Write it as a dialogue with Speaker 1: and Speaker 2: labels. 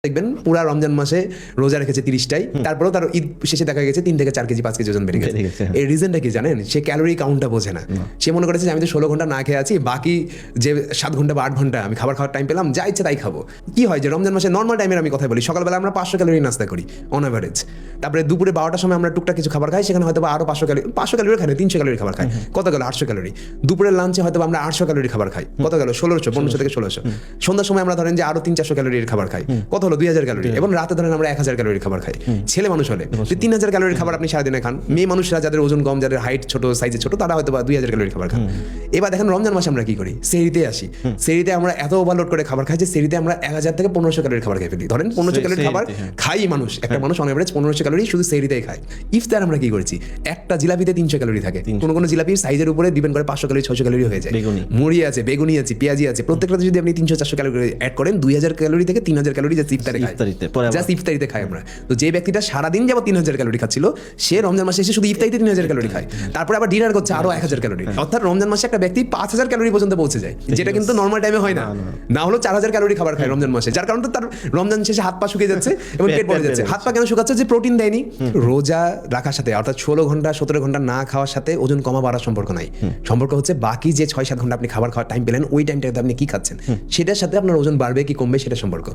Speaker 1: দেখবেন পুরা রমজান মাসে রোজা রেখেছে 30টাই, তারপরেও তার ঈদ শেষে দেখা গেছে 3 থেকে 4 কেজি 5 কেজি ওজন বেড়ে গেছে। এই রিজনটা কি জানেন? সে ক্যালোরি কাউন্টটা বোঝে না। সে মনে করেছে যে আমি তো 16 ঘন্টা না খেয়ে আছি, বাকি যে 7 ঘন্টা বা 8 ঘন্টা আমি খাবার খাওয়ার টাইম পেলাম, যা ইচ্ছে তাই খাবো। কি হয় যে রমজান মাসে নর্মাল টাইমের আমি কথা বলি, সকালবেলা আমরা 500 ক্যালোরি নাস্তা করি অন অ্যাভারেজ, তারপরে দুপুরে 12টার সময় আমরা টুকটাক কিছু খাবার খাই, সেখানে হয়তো আরো 500 ক্যালোরি খাই না, 300 ক্যালোরি খাবার খাই, কত গেল 800 ক্যালোরি। দুপুরের লাঞ্চে হয়তো আমরা 800 ক্যালোরি খাবার খাই, কত গেল 1500 থেকে 1600। সন্ধ্যার সময় আমরা ধরেন যে আরো 300-400 ক্যালোরির খাবার খাই, কত হলো 2000 ক্যালোরি। এবং রাতে ধরেন আমরা 1000 ক্যালোরির খাবার খাই। ছেলে মানুষ হলে 3000 ক্যালোরির খাবার আপনি সারাদিনে খান। মেয়ে মানুষরা যাদের ওজন কম, যাদের হাইট ছোট, সাইজে ছোট, তারা হয়তো 2000 ক্যালোরির খাবার খান। এবার দেখেন রমজান মাসে আমরা কি করি, সেহরিতে আসি, সেহরিতে আমরা এত ওভারলোড করে খাবার খাই যে সেহরিতে আমরা 1000 থেকে 1500 ক্যালোরির খাবার খেয়ে ফেলি। ধরেন 1500 ক্যালোরির খাবার খাই মানুষ, একটা মানুষ অন এভারেজ 1500 ক্যালোরি শুধু সেহরিতেই খায়। ইফতার আমরা কি করেছি, একটা জিলাপিতে 300 ক্যালোরি থাকে, কোনো জিলাপির সাইজের উপরে ডিপেন্ড করে 500 ক্যালোরি 600 ক্যালোরি হয়ে যায়। মুড়ি আছে, বেগুনি আছে, পেঁয়াজি আছে, প্রত্যেকটাতে যদি আপনি 300-400 ক্যালোরি অ্যাড করেন, 2000 ক্যালোরি থেকে 3000 ক্যালোরি জাস্ট ইফতারিতে খায় আমরা। তো যে ব্যক্তিটা সারাদিন যাবত 3000 ক্যালোরি খাচ্ছিল, সে রমজান মাসে এসে শুধু ইফতারিতে 3000 ক্যালোরি খায়, তারপরে আবার ডিনার করছে আরো 1000 ক্যালোরি। অর্থাৎ রমজান মাসে একটা ব্যক্তি 5000 ক্যালোরি পর্যন্ত পৌঁছে যায়, যেটা কিন্তু নর্মাল টাইমে হয় না। না হলো 4000 ক্যালোরি খাবার খায় রমজান মাসে, যার কারণে তার রমজান শেষে হাত পা শুকিয়ে যাচ্ছে এবং পেট ভরে যাচ্ছে। হাত পা কেন শুকাচ্ছে? যে প্রোটিন দেয়নি। রোজা রাখার সাথে, অর্থাৎ 16 ঘন্টা 17 ঘন্টা না খাওয়ার সাথে ওজন কমা বাড়ার সম্পর্ক নাই। সম্পর্ক হচ্ছে বাকি যে 6-7 ঘন্টা আপনি খাবার খাওয়ার টাইম পেলেন, ওই টাইমটাতে আপনি কি খাচ্ছেন, সেটার সাথে আপনার ওজন বাড়বে কি কমবে সেটা সম্পর্ক।